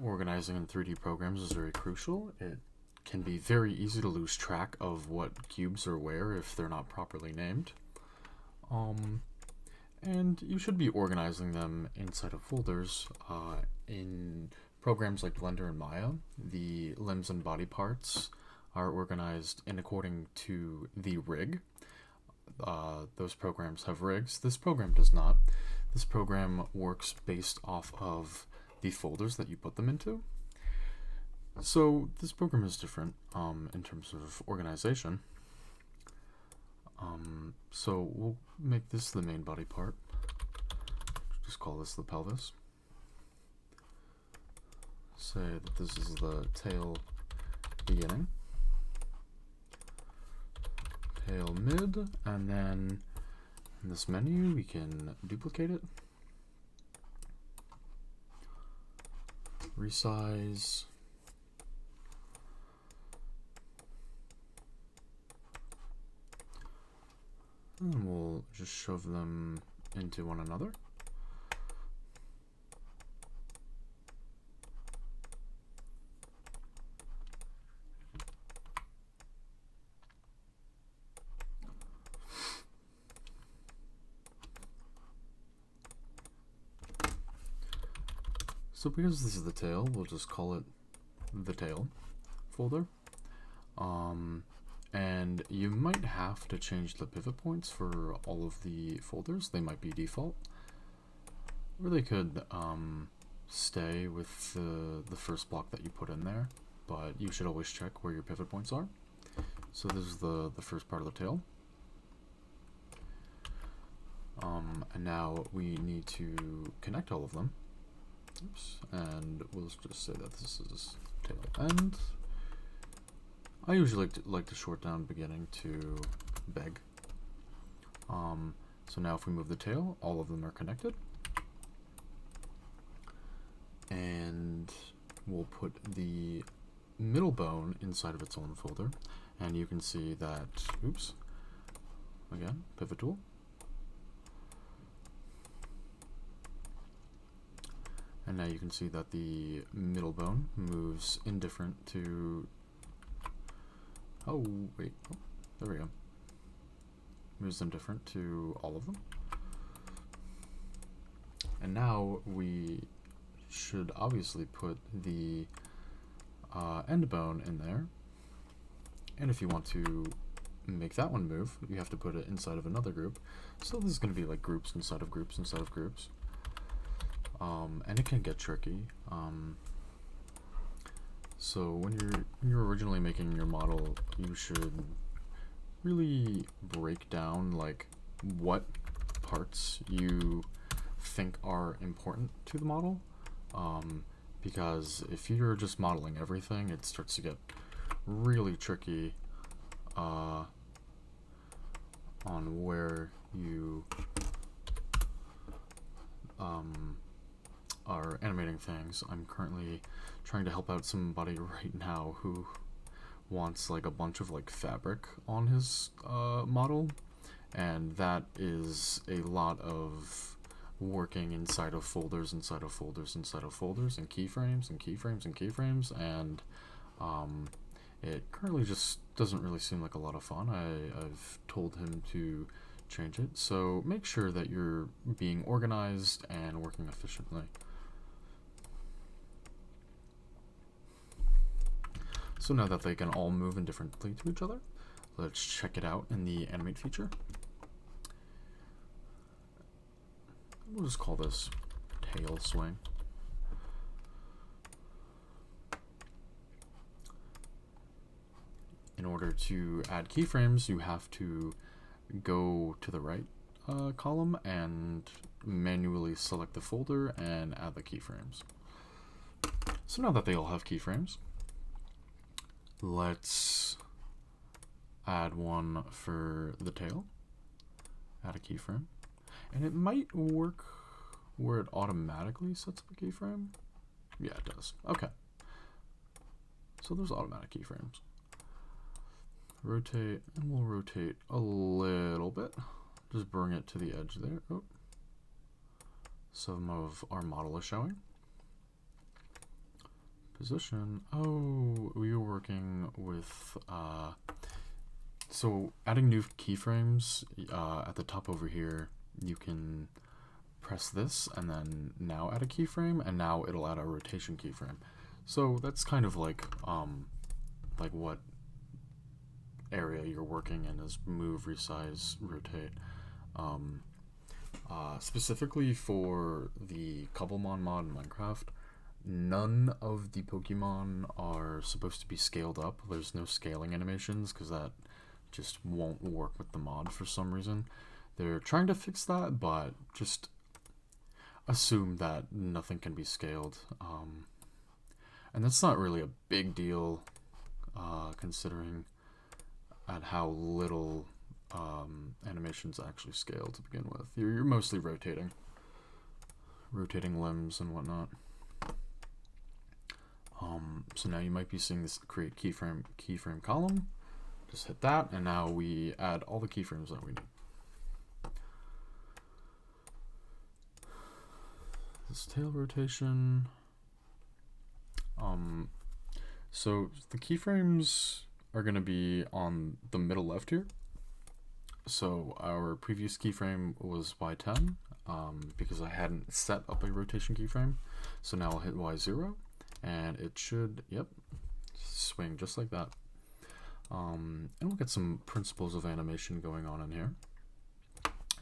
Organizing in 3D programs is very crucial. It can be very easy to lose track of what cubes are where if they're not properly named. And you should be organizing them inside of folders. In programs like Blender and Maya, the limbs and body parts are organized in according to the rig. Those programs have rigs. This program does not. This program works based off of the folders that you put them into. So this program is different in terms of organization. So we'll make this the main body part. Just call this the pelvis. Say that this is the tail beginning, tail mid, and then in this menu we can duplicate it, resize, and we'll just shove them into one another. So because this is the tail, we'll just call it the tail folder. And you might have to change the pivot points for all of the folders. They might be default, or they could stay with the first block that you put in there, but you should always check where your pivot points are. So this is the first part of the tail. And now we need to connect all of them. Oops. And we'll just say that this is tail end. I usually like to short down beginning to beg. So now if we move the tail, all of them are connected. And we'll put the middle bone inside of its own folder. And you can see that, oops, again, pivot tool. And now you can see that the middle bone moves indifferent to, oh, wait, oh, there we go. Moves indifferent to all of them. And now we should obviously put the end bone in there. And if you want to make that one move, you have to put it inside of another group. So this is going to be like groups inside of groups inside of groups. And it can get tricky. So when you're originally making your model, you should really break down like what parts you think are important to the model. Because if you're just modeling everything, it starts to get really tricky on where you are animating things. I'm currently trying to help out somebody right now who wants like a bunch of like fabric on his model, and that is a lot of working inside of folders, inside of folders, inside of folders, and keyframes and keyframes and keyframes, and it currently just doesn't really seem like a lot of fun. I've told him to change it, so make sure that you're being organized and working efficiently. So now that they can all move indifferently to each other, let's check it out in the animate feature. We'll just call this tail swing. In order to add keyframes, you have to go to the right column and manually select the folder and add the keyframes. So now that they all have keyframes, let's add one for the tail. Add a keyframe. And it might work where it automatically sets up a keyframe. Yeah, it does. Okay. So there's automatic keyframes. Rotate, and we'll rotate a little bit. Just bring it to the edge there. Oh. Some of our model is showing. position. Oh, we were working with, so adding new keyframes, at the top over here, you can press this and then now add a keyframe, and now it'll add a rotation keyframe. So that's kind of like what area you're working in is move, resize, rotate. Specifically for the Cobblemon mod in Minecraft, none of the Pokemon are supposed to be scaled up. There's no scaling animations because that just won't work with the mod for some reason. They're trying to fix that, but just assume that nothing can be scaled. And that's not really a big deal, considering at how little animations actually scale to begin with. You're mostly rotating limbs and whatnot. So now you might be seeing this create keyframe column. Just hit that, and now we add all the keyframes that we need. This tail rotation. So the keyframes are going to be on the middle left here. So our previous keyframe was Y10, because I hadn't set up a rotation keyframe. So now I'll hit Y0, and it should, yep, swing just like that. And we'll get some principles of animation going on in here.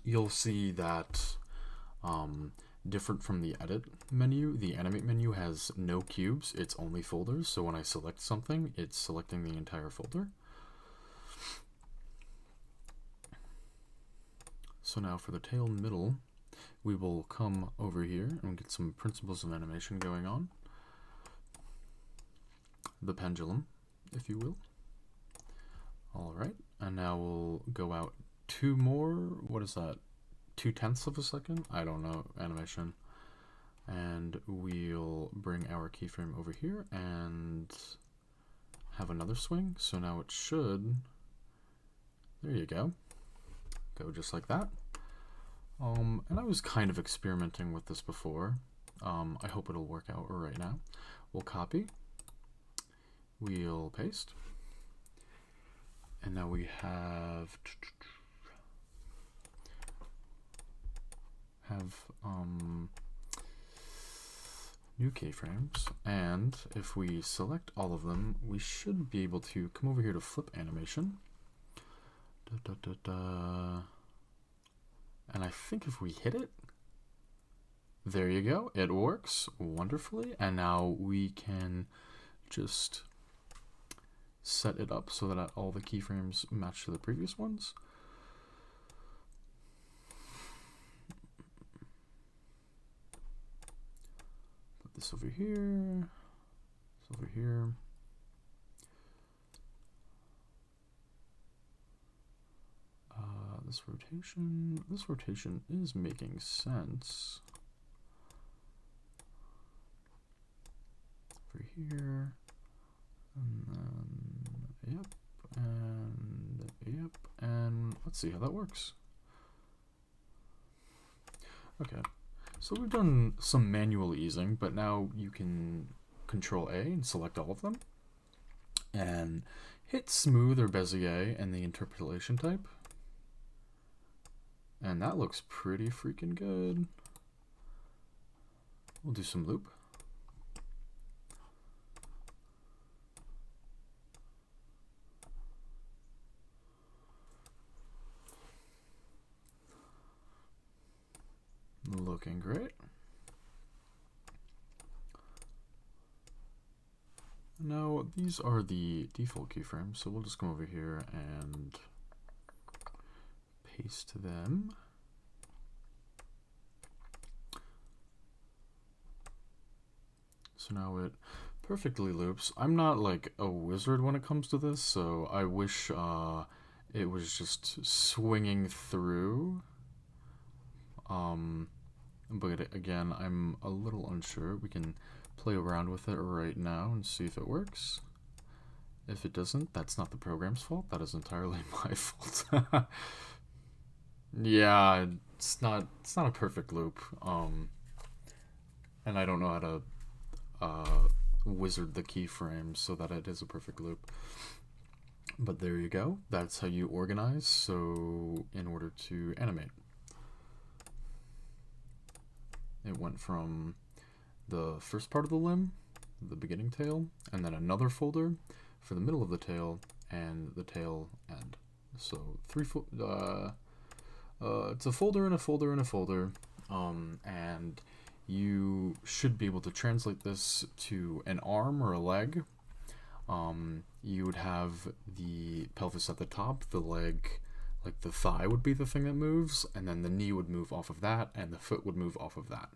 You'll see that different from the edit menu, the animate menu has no cubes, it's only folders. So when I select something, it's selecting the entire folder. So now for the tail middle, we will come over here and get some principles of animation going on. The pendulum, if you will. All right, and now we'll go out 2 more, what is that, 2/10 of a second? I don't know, animation. And we'll bring our keyframe over here and have another swing. So now it should, there you go just like that. And I was kind of experimenting with this before. I hope it'll work out right now. We'll copy, we'll paste, and now we have new keyframes, and if we select all of them, we should be able to come over here to flip animation. And I think if we hit it, there you go, it works wonderfully. And now we can just set it up so that all the keyframes match to the previous ones. Put this over here, this over here. This rotation is making sense. Over here, and then, yep, and let's see how that works. Okay, so we've done some manual easing, but now you can Control A and select all of them, and hit Smooth or Bezier and the interpolation type. And that looks pretty freaking good. We'll do some loop. Looking great. Now, these are the default keyframes, so we'll just come over here and paste them. So now it perfectly loops. I'm not like a wizard when it comes to this, so I wish it was just swinging through. But again, I'm a little unsure. We can play around with it right now and see if it works. If it doesn't, that's not the program's fault. That is entirely my fault. Yeah, it's not a perfect loop. And I don't know how to wizard the keyframe so that it is a perfect loop. But there you go. That's how you organize. So in order to animate, it went from the first part of the limb, the beginning tail, and then another folder for the middle of the tail and the tail end. So it's a folder and a folder and a folder, and you should be able to translate this to an arm or a leg. You would have the pelvis at the top, the leg, like the thigh would be the thing that moves, and then the knee would move off of that, and the foot would move off of that.